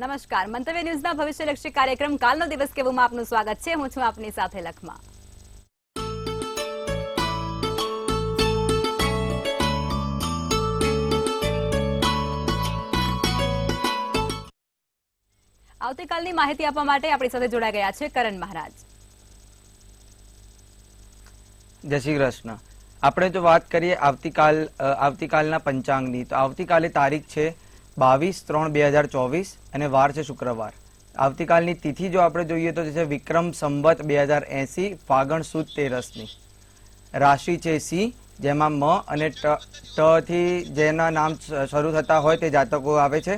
નમસ્કાર, મંતવ્ય ન્યૂઝના ભવિષ્યલક્ષી કાર્યક્રમ કાલનો દિવસ કેવુંમાં આપનું સ્વાગત છે. હું છું આપની સાથે લખમા. આવતીકાલની માહિતી આપવા માટે આપણી સાથે જોડાઈ ગયા છે કરણ મહારાજ. જય શ્રી કૃષ્ણ. આપણે જો વાત કરીએ આવતીકાલના પંચાંગની, તો આવતીકાલે તારીખ છે 22/3/2024 અને વાર છે શુક્રવાર. આવતીકાલની તિથિ જો આપણે જોઈએ તો છે વિક્રમ સંવત 2080 ફાગણ સુદ 13ની. રાશિ છે સિંહ, જેમાં મ અને ટ થી જેના નામ શરૂ થતા હોય તે જાતકો આવે છે.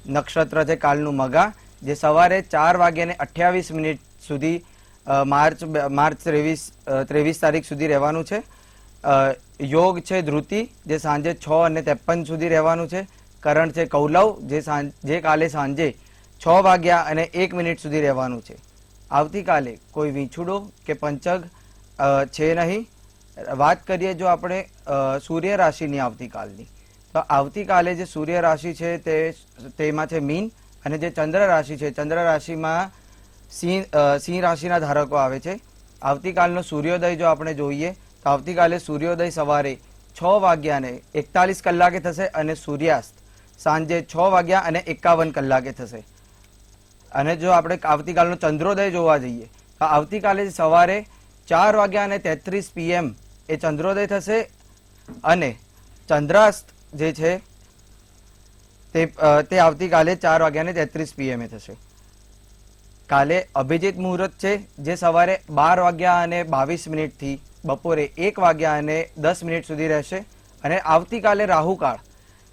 નક્ષત્ર છે કાલનું મગા, જે સવારે 4:28 સુધી માર્ચ 23 તારીખ સુધી રહેવાનું છે. યોગ છે ધૃતિ, જે સાંજે 6:53 સુધી રહેવાનું છે. કરણ છે કૌલવ, જે કાલે સાંજે 6:01 સુધી રહેવાનું છે. આવતીકાલે કોઈ વીંછુડો કે પંચગ છે નહીં. વાત કરીએ જો આપણે સૂર્ય રાશિની આવતીકાલની, તો આવતીકાલે જે સૂર્ય રાશિ છે તેમાં છે મીન, અને જે ચંદ્ર રાશિ છે, ચંદ્ર રાશિમાં સિંહ રાશિના ધારકો આવે છે. આવતીકાલનો સૂર્યોદય જો આપણે જોઈએ તો આવતીકાલે સૂર્યોદય સવારે 6:41 થશે અને સૂર્યાસ્ત સાંજે 6:51 થશે. અને જો આપણે આવતીકાલનો ચંદ્રોદય જોવા જઈએ તો આવતીકાલે સવારે 4:33 PM એ ચંદ્રોદય થશે અને ચંદ્રાસ્ત જે છે તે આવતીકાલે 4:33 PM થશે. કાલે અભિજીત મુહૂર્ત છે, જે સવારે 12:22 થી બપોરે 1:10 સુધી રહેશે. અને આવતીકાલે રાહુકાળ,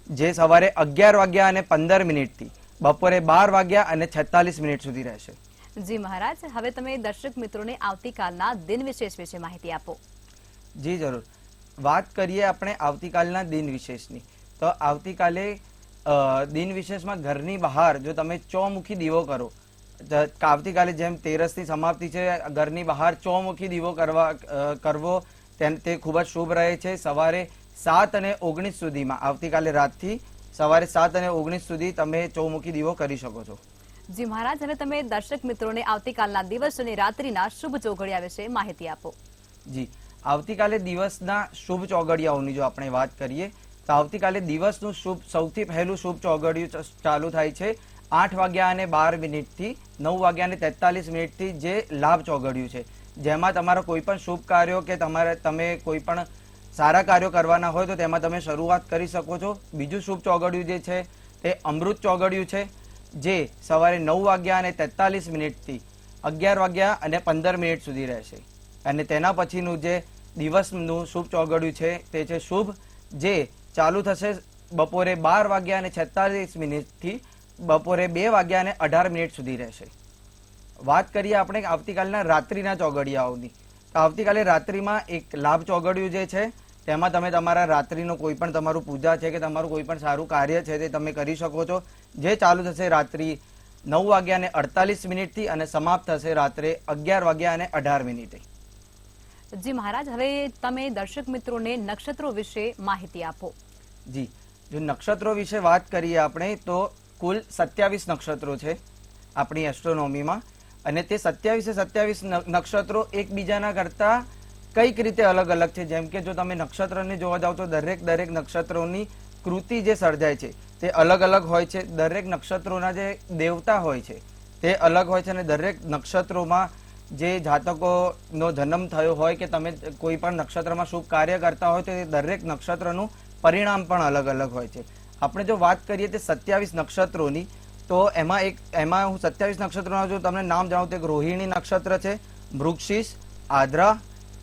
જે સવારે 11:15 થી બપોરે 12:46 સુધી રહેશે. જી મહારાજ, હવે તમે દર્શક મિત્રોને આવતીકાલના દિન વિશેષ વિશે માહિતી આપો. જી જરૂર. વાત કરીએ આપણે આવતીકાલના દિન વિશેષની, તો આવતીકાલે દિન વિશેષમાં ઘરની બહાર જો તમે ચોમુખી દીવો કરો, આવતીકાલે જેમ 13ની સમાપ્તિ છે, ઘરની બહાર ચોમુખી દીવો કરવો તે ખૂબ જ શુભ રહે છે. સવારે 7:19 સુધીમાં, આવતીકાલે રાતથી સવારે 7:19 સુધી તમે ચોમુખી દીવો કરી શકો છો. જી મહારાજ, હવે તમે દર્શક મિત્રોને આવતીકાલના દિવસ અને રાત્રિના શુભ ચોઘડિયા વિશે માહિતી આપો. જી, આવતીકાલે દિવસના શુભ ચોઘડિયાઓની જો આપણે વાત કરીએ તો આવતીકાલે દિવસનું સૌથી પહેલું શુભ ચોઘડિયું ચાલુ થાય છે 8:12 થી 9:43 થી, જે લાભ ચોઘડિયું છે, જેમાં તમારા કોઈ પણ શુભ કાર્યો કે તમે કોઈ પણ સારા કાર્યો કરવાના હોય તો તેમાં તમે શરૂઆત કરી શકો છો. બીજું શુભ ચોઘડિયું જે છે તે અમૃત ચોઘડિયું છે, જે સવારે 9:43 થી 11:15 સુધી રહેશે. અને તેના પછીનું જે દિવસનું શુભ ચોઘડિયું છે તે છે શુભ, જે ચાલુ થશે બપોરે 12:46 થી બપોરે 2:18 સુધી રહેશે. વાત કરીએ આપણે આવતીકાલના રાત્રિના ચોઘડિયાઓની, તો આવતીકાલે રાત્રિમાં એક લાભ ચોઘડિયું જે છે તેમાં તમે તમારા રાત્રિનો કોઈ પણ તમારું પૂજા છે કે તમારું કોઈ પણ સારું કાર્ય છે તે તમે કરી શકો છો, જે ચાલુ થશે રાત્રિ 9:48 થી અને સમાપ્ત થશે રાત્રે 11:18. જી મહારાજ, હવે તમે દર્શક મિત્રોને નક્ષત્રો વિશે માહિતી આપો. જી, જો નક્ષત્રો વિશે વાત કરીએ આપણે તો કુલ 27 નક્ષત્રો છે આપણી એસ્ટ્રોનોમીમાં, અને તે 27 નક્ષત્રો એકબીજાના કરતા કઈક રીતે અલગ અલગ છે. જેમ કે જો તમે નક્ષત્રને જોવા જાઓ તો દરેક નક્ષત્રોની કૃતિ જે સર્જાય છે તે અલગ અલગ હોય છે. દરેક નક્ષત્રોના જે દેવતા હોય છે તે અલગ હોય છે, અને દરેક નક્ષત્રોમાં જે જાતકોનો જન્મ થયો હોય કે તમે કોઈ પણ નક્ષત્રમાં શુભ કાર્ય કરતા હોય તો દરેક નક્ષત્રનું પરિણામ પણ અલગ અલગ હોય છે. આપણે જો વાત કરીએ તે 27 નક્ષત્રોની, તો એમાં હું 27 નક્ષત્રોના જો તમને નામ જણાવું તો રોહિણી નક્ષત્ર છે, મૃગશીર્ષ, આદ્રા,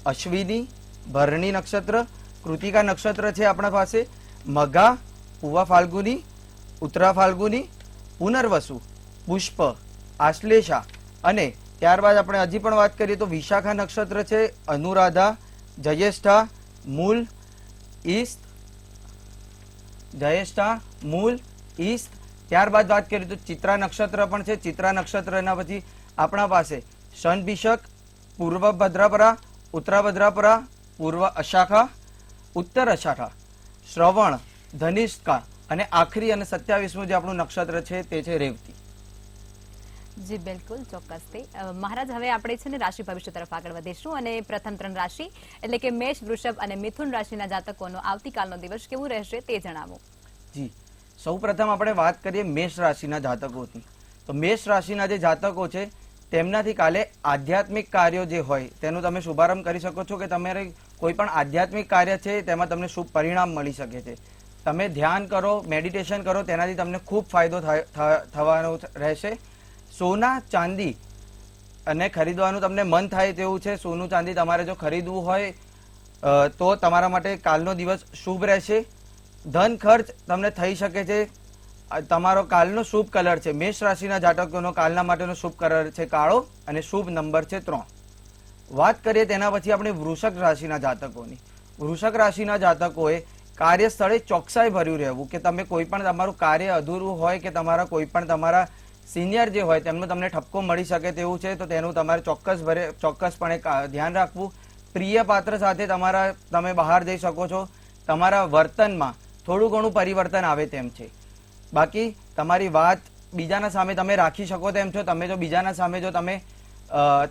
અશ્વિની, ભરણી નક્ષત્ર, કૃતિકા નક્ષત્ર છે આપણા પાસે, મઘા, પૂવા ફાલ્ગુની, ઉત્તરા ફાલ્ગુની, પુનર્વસુ, પુષ્પ, આશ્લેષા, અને ત્યારબાદ આપણે હજી પણ વાત કરીએ તો વિશાખા નક્ષત્ર છે, અનુરાધા, જયેષ્ઠા, મૂલ, ઈસ્ત, ઈસ્ત. ત્યારબાદ વાત કરીએ તો ચિત્રા નક્ષત્ર પણ છે. ચિત્રા નક્ષત્રના પછી આપણા પાસે શનભિષક, પૂર્વ ભદ્રાપરા, ઉત્તરા ભદ્રાપરા, પૂર્વ અશાખા, ઉત્તર અશાખા, શ્રવણ, ધનિષ્કા, અને આખરી અને 27મું જે આપણું નક્ષત્ર છે તે છે રેવતી. જી બિલકુલ ચોક્કસથી મહારાજ હવે આપણે છે ને રાશિ ભવિષ્ય તરફ આગળ વધીશું અને પ્રથમ 3 રાશિ એટલે કે મેષ વૃષભ અને મિથુન રાશિના જાતકોનો આવતીકાલનો દિવસ કેવું રહેશે તે જણાવો. જી, સૌપ્રથમ આપણે વાત કરીએ મેષ રાશિના જાતકોની. તો મેષ રાશિના જે જાતકો છે તેમનાથી કાલે આધ્યાત્મિક કાર્યો જે હોય તેનો તમે શુભારંભ કરી શકો છો કે તમારે કોઈ પણ આધ્યાત્મિક કાર્ય છે તેમાં તમને શુભ પરિણામ મળી શકે છે. તમે ધ્યાન કરો, મેડિટેશન કરો, તેનાથી તમને ખૂબ ફાયદો થવાનો રહેશે. સોના ચાંદી અને ખરીદવાનું તમને મન થાય તેવું છે, સોનું ચાંદી તમારે જો ખરીદવું હોય તો તમારા માટે કાલનો દિવસ શુભ રહેશે. ધન ખર્ચ તમને થઈ શકે છે. તમારો કાલનો શુભ કલર છે, મેષ રાશિના જાતકોનો કાલના માટેનો શુભ કલર છે કાળો અને શુભ નંબર છે 3. વાત કરીએ તેના પછી આપણે વૃષભ રાશિના જાતકોની. વૃષભ રાશિના જાતકોએ કાર્યસ્થળે ચોકસાઈ ભર્યું રહેવું કે તમે કોઈ પણ તમારું કાર્ય અધૂરું હોય કે તમારા કોઈ પણ તમારા સિનિયર જે હોય તેમનો તમને ઠપકો મળી શકે તેવું છે, તો તેનું તમારે ચોક્કસપણે ધ્યાન રાખવું. પ્રિય પાત્ર સાથે તમે બહાર જઈ શકો છો. તમારા વર્તનમાં થોડું ઘણું પરિવર્તન આવે તેમ છે. બાકી તમારી વાત બીજાના સામે તમે રાખી શકો તેમ છો. તમે જો બીજાના સામે જો તમે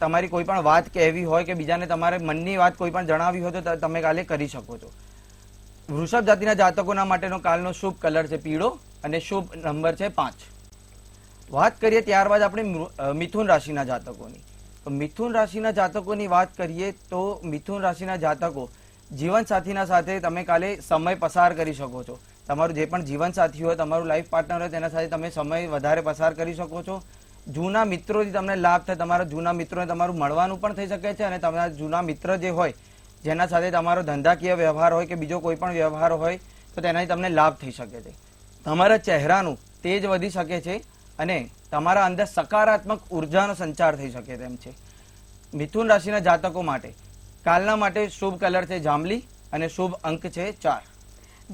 તમારી કોઈ પણ વાત કહેવી હોય કે બીજાને તમારે મનની વાત કોઈ પણ જણાવી હોય તો તમે કાલે કરી શકો છો. વૃષભ જાતિના જાતકોના માટેનો કાલનો શુભ કલર છે પીળો અને શુભ નંબર છે 5. વાત કરીએ ત્યારબાદ આપણે મિથુન રાશિના જાતકોની. તો મિથુન રાશિના જાતકોની વાત કરીએ તો મિથુન રાશિના જાતકો જીવનસાથીના સાથે તમે કાલે સમય પસાર કરી શકો છો. તમારું જે પણ જીવનસાથી હોય, તમારું લાઈફ પાર્ટનર હોય, તેના સાથે તમે સમય વધારે પસાર કરી શકો છો. જૂના મિત્રોથી તમને લાભ થાય. તમારા જૂના મિત્રોને તમારું મળવાનું પણ થઈ શકે છે અને તમારા જૂના મિત્ર જે હોય જેના સાથે તમારો ધંધાકીય વ્યવહાર હોય કે બીજો કોઈ પણ વ્યવહાર હોય તો તેનાથી તમને લાભ થઈ શકે છે. તમારા ચહેરાનું તેજ વધી શકે છે અને તમારા અંદર સકારાત્મક ઉર્જાનો સંચાર થઈ શકે તેમ છે. મિથુન રાશિના જાતકો માટે કાલના માટે શુભ કલર છે જાંબલી અને શુભ અંક છે 4.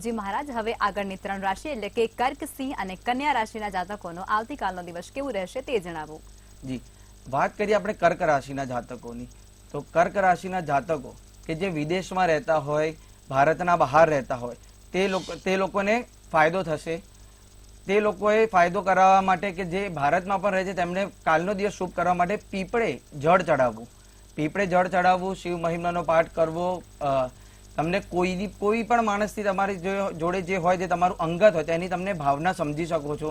જી મહારાજ, હવે આગળની 3 રાશિ એટલે કે કર્ક, સિંહ અને કન્યા રાશિના જાતકોનો આવતીકાલનો દિવસ કેવું રહેશે તે જણાવો. જી, વાત કરીએ આપણે કર્ક રાશિના જાતકોની. તો કર્ક રાશિના જાતકો કે જે વિદેશમાં રહેતા હોય, ભારતના બહાર રહેતા હોય, તે લોકોને ફાયદો થશે. તે લોકોએ ફાયદો કરાવવા માટે કે જે ભારતમાં પણ રહે છે તેમને કાલનો દિવસ શુભ કરવા માટે પીપળે જળ ચડાવવું, શિવ મહિમાનો પાઠ કરવો. તમને કોઈ પણ માણસથી તમારી જોડે જે હોય જે તમારું અંગત હોય તેની તમને ભાવના સમજી શકો છો.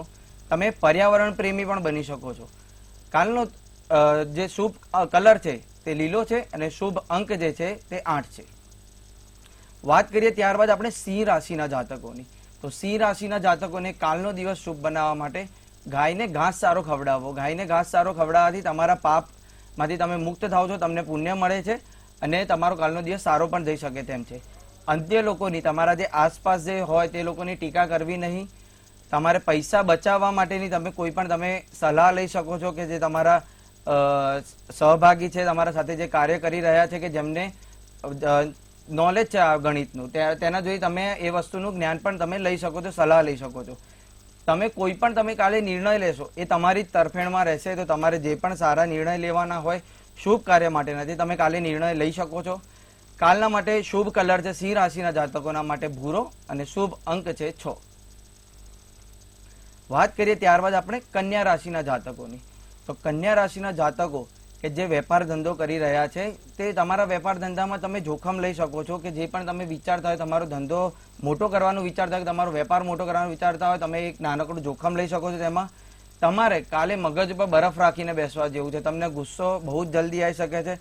તમે પર્યાવરણ પ્રેમી પણ બની શકો છો. કાલનો જે શુભ કલર છે તે લીલો છે અને શુભ અંક જે છે તે 8 છે. વાત કરીએ ત્યારબાદ આપણે સિંહ રાશિના જાતકોની. તો સિંહ રાશિના જાતકોને કાલનો દિવસ શુભ બનાવવા માટે ગાયને ઘાસ સારો ખવડાવો. ગાયને ઘાસ સારો ખવડાવવાથી તમારા પાપમાંથી તમે મુક્ત થાવ છો, તમને પુણ્ય મળે છે અને તમારો કાલનો દિવસ સારો પણ જઈ શકે તેમ છે. અંત્ય લોકોની, તમારા જે આસપાસ જે હોય તે લોકોની ટીકા કરવી નહીં. તમારે પૈસા બચાવવા માટેની તમે કોઈ પણ તમે સલાહ લઈ શકો છો કે જે તમારા સહભાગી છે, તમારા સાથે જે કાર્ય કરી રહ્યા છે કે જેમને નોલેજ છે આ ગણિતનું, તેના જોઈ તમે એ વસ્તુનું જ્ઞાન પણ તમે લઈ શકો છો, સલાહ લઈ શકો છો. તમે કોઈ પણ તમે કાલે નિર્ણય લેશો એ તમારી જ તરફેણમાં રહેશે. તો તમારે જે પણ સારા નિર્ણય લેવાના હોય શુભ કાર્ય માટેના તે તમે કાલે નિર્ણય લઈ શકો છો. કાલના માટે શુભ કલર છે સિંહ રાશિના જાતકોના માટે ભૂરો અને શુભ અંક છે 6. વાત કરીએ ત્યારબાદ આપણે કન્યા રાશિના જાતકોની. તો કન્યા રાશિના જાતકો કે જે વેપાર ધંધો કરી રહ્યા છે તે તમારા વેપાર ધંધામાં તમે જોખમ લઈ શકો છો કે જે પણ તમે વિચારતા હોય, તમારો ધંધો મોટો કરવાનું વિચારતા હોય, તમારો વેપાર મોટો કરવાનું વિચારતા હોય, તમે એક નાનકડું જોખમ લઈ શકો છો. તેમાં તમારે કાલે મગજ પર બરફ રાખીને બેસવા જેવું છે. તમને ગુસ્સો બહુ જ જલ્દી આવી શકે છે.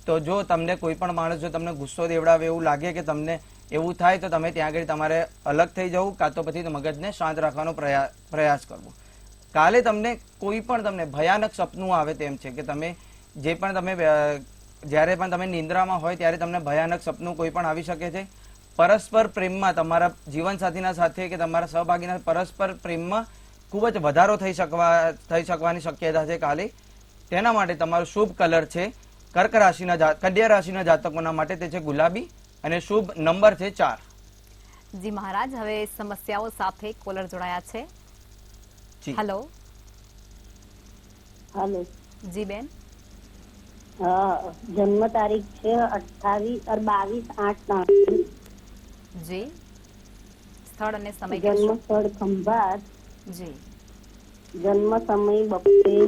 તો જો તમને કોઈ પણ માણસ જો તમને ગુસ્સો દેવડાવે એવું લાગે કે તમને એવું થાય તો તમે ત્યાં આગળ તમારે અલગ થઈ જવું કાં તો પછી મગજને શાંત રાખવાનો પ્રયાસ કરવો. કાલે તમને કોઈ પણ તમને ભયાનક સપનું આવે તેમ છે કે તમે જે પણ તમે જ્યારે પણ તમે નિંદ્રામાં હોય ત્યારે તમને ભયાનક સપનું કોઈ પણ આવી શકે છે. પરસ્પર પ્રેમમાં તમારા જીવનસાથીના સાથે કે તમારા સહભાગીના પરસ્પર પ્રેમમાં ખૂબ જ વધારો થઈ શકવાની શક્યતા છે કાલે. તેના માટે તમારો શુભ કલર છે કન્યા રાશિના જાતકોના માટે તે છે ગુલાબી અને શુભ નંબર છે 4. જી મહારાજ, હવે સમસ્યાઓ સાથે કોલર જોડાયા છે. હેલો. હેલો. જી બેન. જન્મ તારીખ છે 22/8. જી. સ્થળ અને સમય જન્મ સ્થળ ખંભાત. જી. જન્મ સમય બપોરે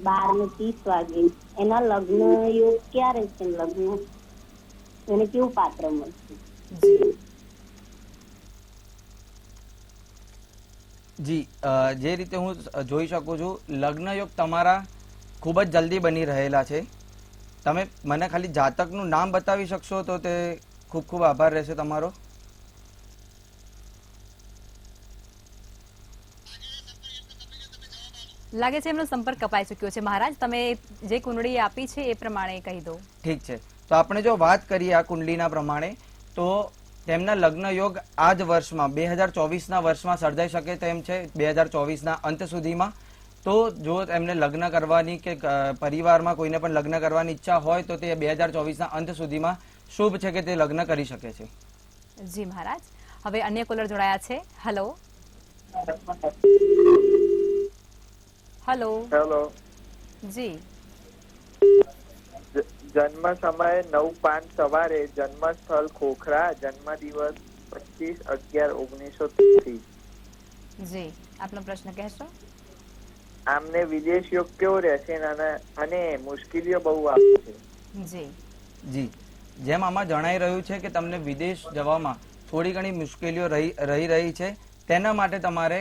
12:30 વાગે. એના લગ્ન યોગ ક્યારે છે? લગ્ન એને કેવું પાત્ર મળશે? જી જી જે રીતે હું જોઈ શકું છું, લગ્ન યોગ તમારા ખૂબ જ જલ્દી બની રહેલા છે. તમે મને ખાલી જાતકનું નામ બતાવી શકશો તો તે ખૂબ ખૂબ આભાર રહેશે તમારો. લાગે છે એમનો સંપર્ક કપાઈ ચુક્યો છે. મહારાજ, તમે જે કુંડળી આપી છે એ પ્રમાણે કહી દો. ઠીક છે, તો આપણે જો વાત કરીએ આ કુંડલીના પ્રમાણે, તો તેમના લગ્ન યોગ આ જ વર્ષમાં 2024ના વર્ષમાં સર્જાઈ શકે તેમ છે. 2024ના અંત સુધીમાં. તો જો એમને લગ્ન કરવાની કે પરિવારમાં કોઈને પણ લગ્ન કરવાની ઈચ્છા હોય તો તે 2024ના અંત સુધીમાં શુભ છે કે તે લગ્ન કરી શકે છે. જી મહારાજ, હવે અન્ય કોલર જોડાયા છે. Hello hello hello. જી જન્મ સમયે 9:05 સવારે, જન્મ સ્થળ ખોખરા, જન્મ દિવસ 25/11/1930. જી આપનો પ્રશ્ન કહેશો? આમને વિદેશ યોગ કેવો રહેશે અને મુશ્કેલીઓ બહુ આવે છે. જી જી, જેમ આમાં જણાઈ રહ્યું છે કે તમને વિદેશ જવામાં થોડી ઘણી મુશ્કેલીઓ રહી છે. તેના માટે તમારે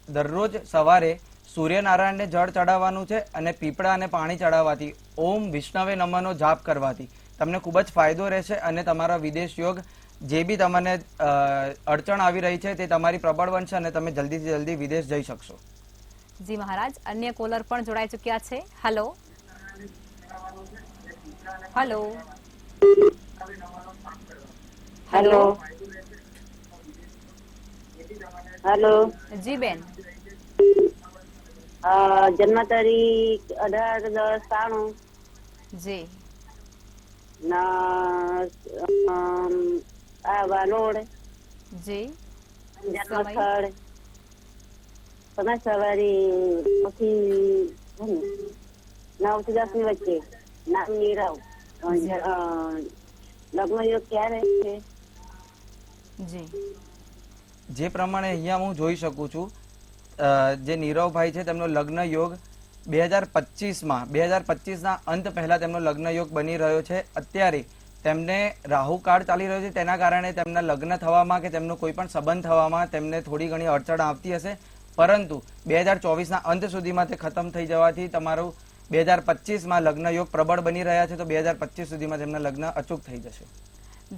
દરરોજ સવારે સૂર્યનારાયણને જળ ચડાવવાનું છે અને પીપળાને પાણી ચડાવવાથી ઓમ વિષ્ણવે નમઃનો જાપ કરવાથી તમને ખૂબ જ ફાયદો રહેશે અને તમારા વિદેશ યોગ જે બી તમને અડચણ આવી રહી છે તે તમારી પ્રબળ બનશે અને તમે જલ્દીથી જલ્દી વિદેશ જઈ શકશો. જી મહારાજ, અન્ય કોલર પણ જોડાઈ ચુક્યા છે. Hello hello hello hello. જી બેન, જન્મ તારીખ 18/10/93 જી વાલોડ. જી જન્મ સમય? સ્થળ તમે સવારે 9 થી 10 ની વચ્ચે. નામ નીરવ. લગ્ન યોગ ક્યારે છે? જી જે પ્રમાણે અહીંયા હું જોઈ શકું છું, જે નીરવભાઈ છે તેમનો લગ્ન યોગ 2025ના અંત પહેલા તેમનો લગ્ન યોગ બની રહ્યો છે. અત્યારે તેમને રાહુ કાળ ચાલી રહ્યો છે, તેના કારણે તેમના લગ્ન થવામાં કે તેમનો કોઈ પણ સંબંધ થવામાં તેમને થોડી ઘણી અડચણ આવતી હશે, પરંતુ 2024ના અંત સુધીમાં તે ખતમ થઈ જવાથી તમારું 2025માં લગ્ન યોગ પ્રબળ બની રહ્યા છે. તો 2025 સુધીમાં તેમના લગ્ન અચૂક થઈ જશે.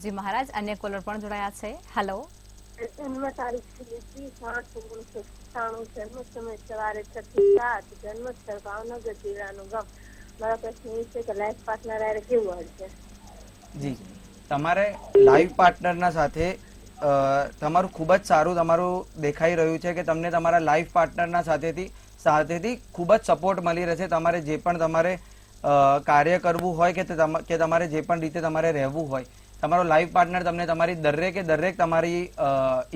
જી મહારાજ, અન્ય કોલર પણ જોડાયા છે. હેલો જન્મ તારીખ 30/8/1997, જન્મ સમય સવારે 6:07, જન્મ સ્થળ ભાવનગર જિલ્લાનું ગામ. મારો પ્રશ્ન એ છે કે લાઈફ પાર્ટનર આરે કેવું હશે? જી, તમારે લાઈફ પાર્ટનરના સાથે તમારું ખૂબ જ સારું તમારું દેખાઈ રહ્યું છે કે તમને તમારા લાઈફ પાર્ટનરના સાથેથી ખૂબ જ સપોર્ટ મળી રહેશે. તમારે જે પણ તમારે કાર્ય કરવું હોય કે તમારે જે પણ રીતે તમારે રહેવું હોય, તમારો લાઈફ પાર્ટનર તમને તમારી દરેક તમારી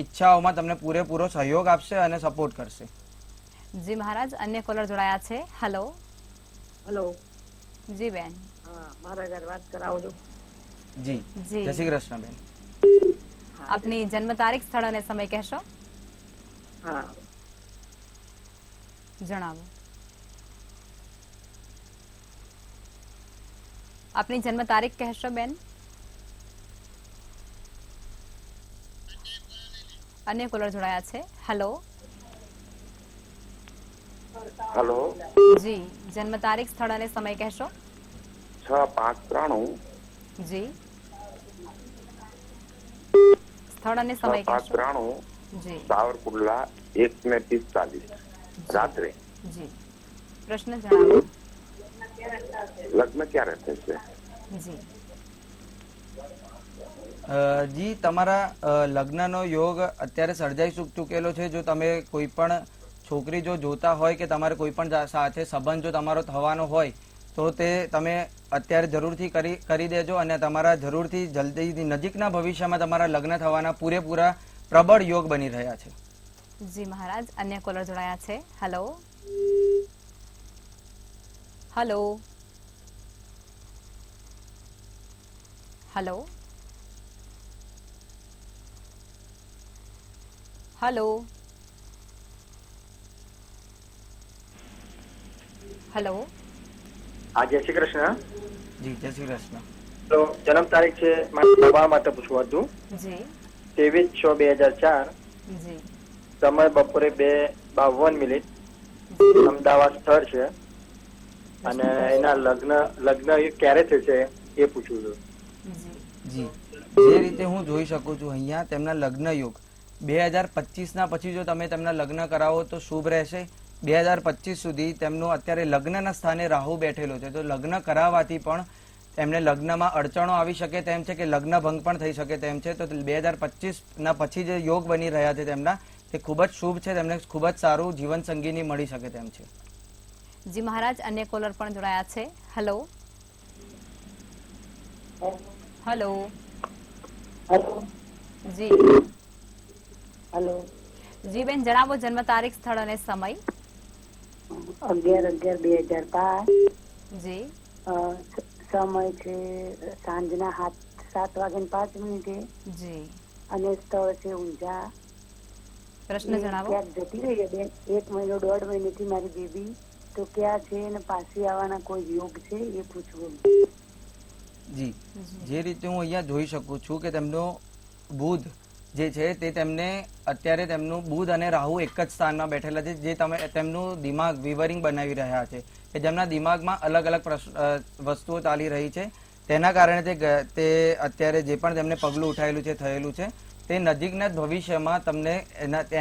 ઈચ્છાઓમાં તમને પૂરેપૂરો સહયોગ આપશે અને સપોર્ટ કરશે. જી મહારાજ, અન્ય કોલર જોડાયા છે. Hello hello. જી બેન. હા, મારા ઘર વાત કરાવો છો. જી, જી. જય શ્રી કૃષ્ણ બેન. આપની જન્મ તારીખ, સ્થળ અને સમય કહેશો? હા, જણાવો. આપની જન્મ તારીખ કહેશો બેન? અન્ય કોલર જોડાયા છે. Hello hello. જી, જન્મ તારીખ, સ્થળ અને સમય કહેશો? 6/5/93. જી, સ્થળ અને સમય કહેશો? 6/5/93 જી સાવરકુંડલા 1:45 રાત્રે. જી, પ્રશ્ન જણાવો. લગ્ન ક્યારે થશે? જી જી, તમારા લગ્નનો યોગ અત્યારે સર્જાઈ ચૂકેલો છે. જો તમે કોઈ પણ છોકરી જો જોતા હોય કે તમારે કોઈ પણ સાથે સંબંધ જો તમારો થવાનો હોય તો તે તમે અત્યારે જરૂરથી કરી દેજો અને તમારા જરૂરથી જલ્દી નજીકના ભવિષ્યમાં તમારા લગ્ન થવાના પૂરેપૂરા પ્રબળ યોગ બની રહ્યા છે. જી મહારાજ, અન્ય કોલર જોડાયા છે. Hello hello hello hello hello. હા, જય શ્રી કૃષ્ણ. જી જય શ્રી કૃષ્ણ. તો જન્મ તારીખ છે મારા બાબા માટે પૂછવું હતું. જી 23/6/2004. જી સમય બપોરે 2:52. અમદાવાદ સ્થળ છે અને એના લગ્ન ક્યારે થશે એ પૂછવું છું. જી જી જે રીતે હું જોઈ શકું છું અહીંયા તેમના લગ્ન યુગ 2025 પછી જો તમે તેમના લગ્ન કરાવો તો શુભ રહેશે. 2025 સુધી તેમનું અત્યારે લગ્નના સ્થાને રાહુ બેઠેલો છે, તો લગ્ન કરાવવાથી પણ તેમને લગ્નમાં અડચણો આવી શકે તેમ છે કે લગ્ન ભંગ પણ થઈ શકે તેમ છે. તો 2025 પછી જે યોગ બની રહ્યા છે તેમના તે ખૂબ જ શુભ છે, તેમને ખૂબ જ સારું જીવન સંગીની મળી શકે તેમ છે. જી મહારાજ, અન્ય કોલર પણ જોડાયા છે. હેલો. હેલો. જી જી બેન, જણાવો જન્મ તારીખ, સ્થળ અને સમય. 11/11/2005. જી સમય છે સાંજના 7:05. જી અને સ્થળ છે ઊંઝા. પ્રશ્ન જણાવો. ક્યાંક જતી રહી બેન, 1 મહિનો 1.5 મહિનાથી મારી બેબી તો ક્યાં છે અને પાછી આવવાના કોઈ યોગ છે એ પૂછવું. જી જે રીતે હું અહીંયા જોઈ શકું છું કે તેમનો બુધ જે છે તે તેમને અત્યારે તેમનું બુધ અને રાહુ એક જ સ્થાનમાં બેઠેલા છે, જે તમે તેમનું દિમાગ વિવરિંગ બનાવી રહ્યા છે કે જેમના દિમાગમાં અલગ અલગ વસ્તુઓ ચાલી રહી છે. તેના કારણે તે અત્યારે જે પણ તેમને પગલું ઉઠાયેલું છે, થયેલું છે, તે નજીકના જ ભવિષ્યમાં તમને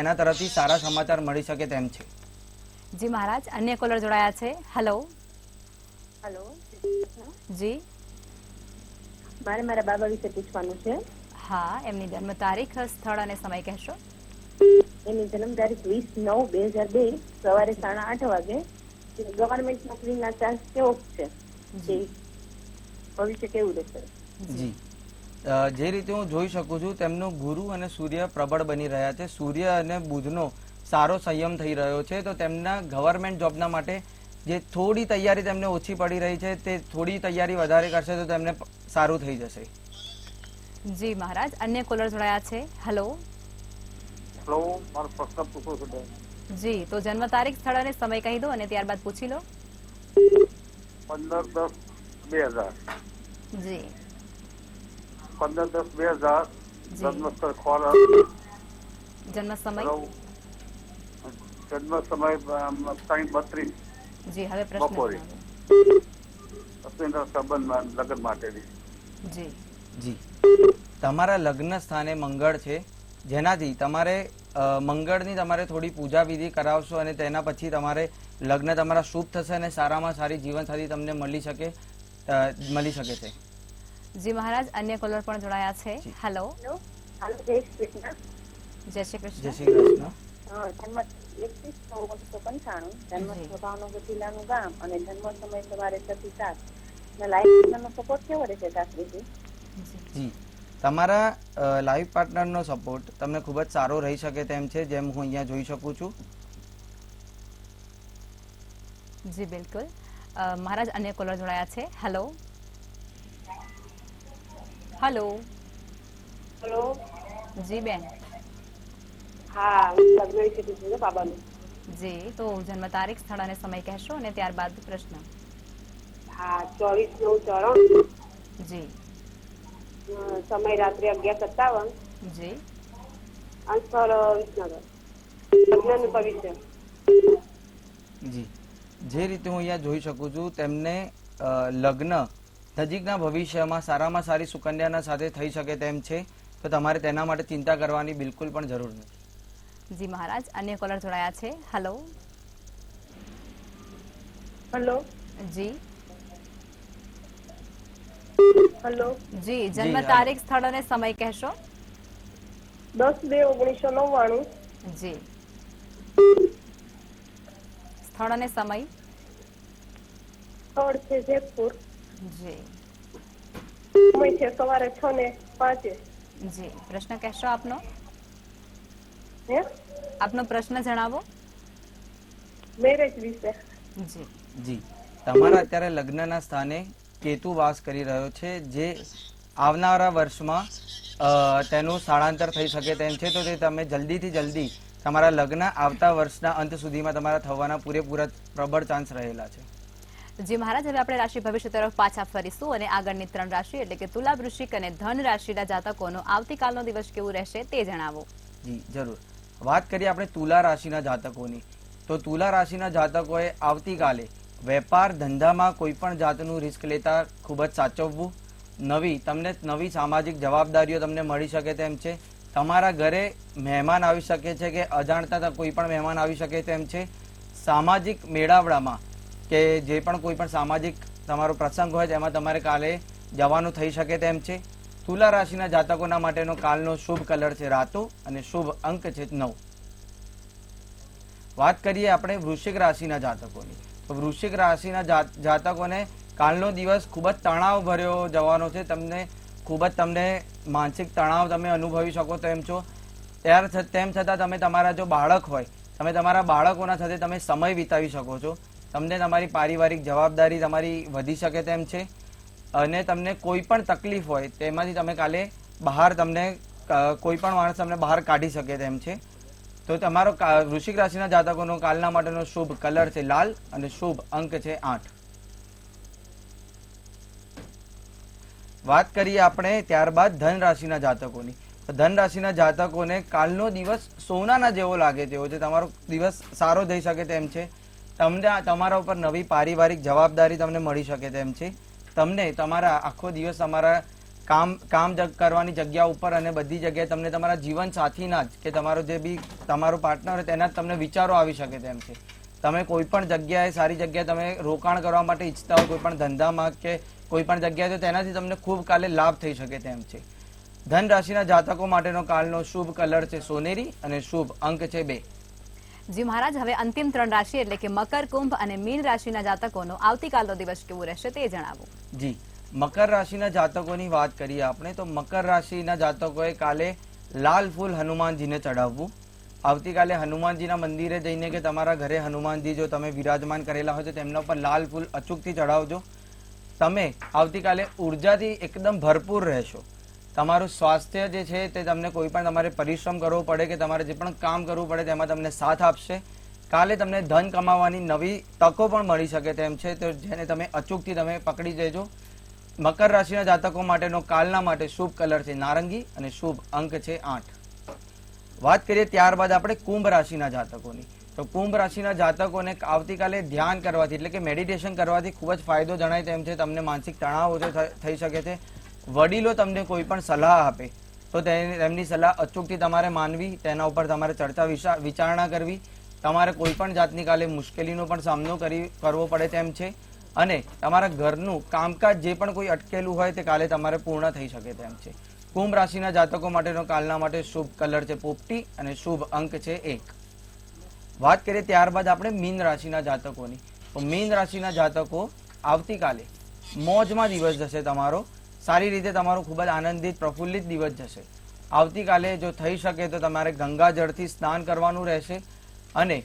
એના તરફથી સારા સમાચાર મળી શકે તેમ છે. જી મહારાજ, અન્ય કોલર જોડાયા છે. હેલો. હેલો. જી મારે મારા બાબા વિશે પૂછવાનું છે. હા, એમની જન્મ તારીખ, સ્થળ અને સમય કહેશો. એની જન્મ તારીખ 20/9/2002 સવારે 8:30 વાગે. ગવર્મેન્ટ નોકરીના ચાન્સ કેવો છે, ભવિષ્ય કેવું રહેશે? જી જે રીતે હું જોઈ શકું છું તેમનું ગુરુ અને સૂર્ય પ્રબળ બની રહ્યા છે. સૂર્ય અને બુધનો સારો સંયમ થઈ રહ્યો છે, તો તેમના ગવર્મેન્ટ જોબના માટે જે થોડી તૈયારી તેમને ઓછી પડી રહી છે તે થોડી તૈયારી વધારે કરશે તો તેમને સારું થઈ જશે. જી મહારાજ, અન્ય કોલર જોડાયા છે. હેલો. મારો પ્રશ્ન પૂછો છો. જી, તો જન્મ તારીખ, સ્થળ અને સમય કહી દો અને ત્યારબાદ પૂછી લો. 15/10/2000. જી 15/10/2000. જી. જન્મસ્થળ ખોર. જન્મ સમય. જન્મ સમય 32. જી હવે પ્રશ્ન બપોરે. જણાવો. અશ્વિનના સંબંધમાં લગ્ન માટેની. જી જી તમારા લગ્ન સ્થાને મંગળ છે, જેનાથી તમારે મંગળની તમારે થોડી પૂજા વિધિ કરાવશો અને તેના પછી તમારે લગ્ન તમારા શુભ થશે અને સારામાં સારી જીવનસાથી તમને મળી શકે છે. જી મહારાજ, અન્ય કોલર પણ જોડાયા છે. હેલો. જય શ્રી કૃષ્ણ. જય શ્રી કૃષ્ણ. જય શ્રી કૃષ્ણ. જન્મ 21/9/1995. જન્મ ભાવનગર જિલ્લાનું ગામ અને જન્મ સમય સવારે 6 થી 7. લાઈફ સપોર્ટ કેવો રહેશે શાસ્ત્રીજી? જી તમારા લાઈફ પાર્ટનરનો સપોર્ટ તમને ખૂબ જ સારો રહી શકે તેમ છે, જેમ હું અહીંયા જોઈ શકું છું. જી બિલકુલ. મહારાજ, અન્ય કોલર જોડાયા છે. હેલો. હેલો. હેલો. જી બેન. હા, લગ્ન વિશે પૂછવું છે બાબાનું. જી, તો જન્મ તારીખ, સ્થળ અને સમય કહેશો અને ત્યારબાદ પ્રશ્ન. હા, 24/9/94. જી સમય રાત્રે 11:57. જી અંતર વિસનગર. લગ્નનું ભવિષ્ય. જી જે રીતે હું અહીંયા જોઈ શકું છું તેમને લગ્ન નજીકના ભવિષ્યમાં સારામાં સારી સુકન્યાના સાથે થઈ શકે તેમ છે, તો તમારે તેના માટે ચિંતા કરવાની બિલકુલ પણ જરૂર નથી. જી મહારાજ, અન્ય કોલર જોડાયા છે. હેલો. હેલો. જી હેલો. જી જન્મ તારીખ, સ્થળ અને સમય કહેશો. 10/2/1999. જી સ્થળ અને સમય. સ્થળ છે જેતપુર. જી સમય છે સવારે 6:05. જી પ્રશ્ન કહેશો આપનો. હે? આપનો પ્રશ્ન જણાવો. મેરેજ વિશે. જી જી તમારા અત્યારે લગ્નના સ્થાને કેતુ વાસ કરી રહ્યો છે, જે આવનારા વર્ષમાં તેનું સ્થળાંતર થઈ શકે તેમ છે, તો તે તમે જલ્દીથી જલ્દી તમારા લગ્ન આવતા વર્ષના અંત સુધીમાં તમારા થવાના પૂરેપૂરા પ્રબળ ચાન્સ રહેલા છે. જી મહારાજ, હવે આપણે રાશિ ભવિષ્ય તરફ પાછા ફરીશું અને આગળની 3 રાશિ એટલે કે તુલા, વૃશ્ચિક અને ધન રાશિના જાતકોનો આવતીકાલનો દિવસ કેવું રહેશે તે જણાવો. જી જરૂર. વાત કરીએ આપણે તુલા રાશિના જાતકોની, તો તુલા રાશિના જાતકોએ આવતીકાલે વેપાર ધંધામાં કોઈ પણ જાતનું રિસ્ક લેતા ખૂબ જ સાચવવું. તમને નવી સામાજિક જવાબદારીઓ તમને મળી શકે તેમ છે. તમારા ઘરે મહેમાન આવી શકે છે કે અજાણતા કોઈ પણ મહેમાન આવી શકે તેમ છે. સામાજિક મેળાવડામાં કે જે પણ કોઈ પણ સામાજિક તમારો પ્રસંગ હોય તેમાં તમારે કાલે જવાનું થઈ શકે તેમ છે. તુલા રાશિના જાતકોના માટેનો કાલનો શુભ કલર છે રાતો અને શુભ અંક છે 9. વાત કરીએ આપણે વૃશ્ચિક રાશિના જાતકોની, તો વૃશ્ચિક રાશિના જાતકોને કાલનો દિવસ ખૂબ જ તણાવ ભર્યો જવાનો છે. તમને માનસિક તણાવ તમે અનુભવી શકો તેમ છો. તેમ છતાં તમે તમારા જો બાળક હોય, તમે તમારા બાળકોના સાથે તમે સમય વિતાવી શકો છો. તમને તમારી પારિવારિક જવાબદારી તમારી વધી શકે તેમ છે અને તમને કોઈ પણ તકલીફ હોય તેમાંથી તમે કાલે બહાર કોઈ પણ માણસ તમને બહાર કાઢી શકે તેમ છે. તો તમારો વૃશ્ચિક રાશિના જાતકોનો કાલના માટેનો શુભ કલર છે લાલ અને શુભ અંક છે 8. વાત કરીએ આપણે ત્યારબાદ ધન રાશિના જાતકોની, તો ધન રાશિના જાતકોને કાલનો દિવસ સોનાના જેવો લાગે તેવો છે. તમારો દિવસ સારો જઈ શકે તેમ છે. તમને તમારા ઉપર નવી પારિવારિક જવાબદારી તમને મળી શકે તેમ છે. તમને તમારા આખો દિવસ તમારા કામ કરવાની જગ્યા ઉપર અને બધી જગ્યાએ તમને તમારા જીવન સાથીના જ કે તમારો જે બી તમારો પાર્ટનર હોય તેના જ તમને વિચારો આવી શકે તેમ છે. તમે કોઈ પણ જગ્યાએ સારી જગ્યાએ તમે રોકાણ કરવા માટે ઈચ્છતા હો, કોઈ પણ ધંધામાં કે કોઈ પણ જગ્યાએ, તો તેનાથી તમને ખૂબ કાલે લાભ થઈ શકે તેમ છે. ધન રાશિના જાતકો માટેનો કાલનો શુભ કલર છે સોનેરી અને શુભ અંક છે 2. જી મહારાજ, હવે અંતિમ 3 રાશિ એટલે કે મકર, કુંભ અને મીન રાશિના જાતકોનો આવતીકાલનો દિવસ કેવું રહેશે તે જણાવો. જી, મકર રાશિના જાતકોની વાત કરીએ આપણે, તો મકર રાશિના જાતકોએ કાલે લાલ ફૂલ હનુમાનજીને ચડાવવું. આવતીકાલે હનુમાનજીના મંદિરે જઈને કે તમારા ઘરે હનુમાનજી જો તમે વિરાજમાન કરેલા હોય તો તેમના ઉપર લાલ ફૂલ અચૂકથી ચડાવજો. તમે આવતીકાલે ઉર્જાથી એકદમ ભરપૂર રહેશો. તમારું સ્વાસ્થ્ય જે છે તે તમને કોઈ પણ તમારે પરિશ્રમ કરવો પડે કે તમારે જે પણ કામ કરવું પડે તેમાં તમને સાથ આપશે. કાલે તમને ધન કમાવાની નવી તકો પણ મળી શકે તેમ છે, તો જેને તમે અચૂકથી તમે પકડી લેજો. મકર રાશિના જાતકો માટેનો કાલના માટે શુભ કલર છે નારંગી અને શુભ અંક છે 8. વાત કરીએ ત્યારબાદ આપણે કુંભ રાશિના જાતકોની, તો કુંભ રાશિના જાતકોને આવતીકાલે ધ્યાન કરવાથી એટલે કે મેડિટેશન કરવાથી ખૂબ જ ફાયદો જણાય તેમ છે. તમને માનસિક તણાવ ઓછો થઈ શકે છે. વડીલો તમને કોઈ પણ સલાહ આપે તો તેમની સલાહ અચૂકથી તમારે માનવી, તેના ઉપર તમારે ચર્ચા વિચારણા કરવી. તમારે કોઈ પણ જાતની કાલે મુશ્કેલીનો પણ સામનો કરવો પડે તેમ છે અને તમારા ઘરનું કામકાજ જે પણ કોઈ અટકેલું હોય તે કાલે તમારે પૂર્ણ થઈ શકે તેમ છે. કુંભ રાશિના જાતકો માટેનો કાલના માટે શુભ કલર છે પોપટી અને શુભ અંક છે 1. વાત કરીએ ત્યારબાદ આપણે મીન રાશિના જાતકોની, તો મીન રાશિના જાતકો આવતીકાલે મોજમાં દિવસ જશે તમારો. સારી રીતે તમારો ખૂબ જ આનંદિત પ્રફુલ્લિત દિવસ જશે. આવતીકાલે જો થઈ શકે તો તમારે ગંગાજળથી સ્નાન કરવાનું રહેશે અને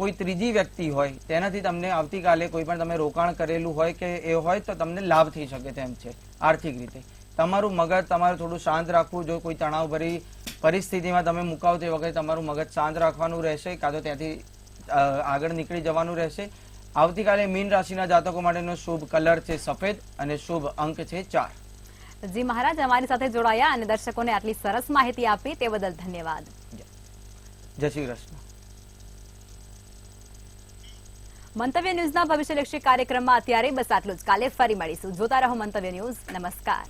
કોઈ ત્રીજી વ્યક્તિ હોય તેનાથી તમને આવતીકાલે કોઈ પણ તમે રોકાણ કરેલું હોય કે એ હોય તો તમને લાભ થઈ શકે તેમ છે. આર્થિક રીતે તમારું મગજ તમારે થોડું શાંત રાખવું. જો કોઈ તણાવભરી પરિસ્થિતિમાં તમે મુકાવ તે વખતે તમારું મગજ શાંત રાખવાનું રહેશે, કાં તો ત્યાંથી આગળ નીકળી જવાનું રહેશે. આવતીકાલે મીન રાશિના જાતકો માટેનો શુભ કલર છે સફેદ અને શુભ અંક છે 4. જી મહારાજ, અમારી સાથે જોડાયા અને દર્શકોને આટલી સરસ માહિતી આપી તે બદલ ધન્યવાદ. જય શ્રી કૃષ્ણ. મંતવ્ય ન્યૂઝના ભવિષ્યલક્ષી કાર્યક્રમમાં અત્યારે બસ આટલું જ. કાલે ફરી મળીશું. જોતા રહો મંતવ્ય ન્યૂઝ. નમસ્કાર.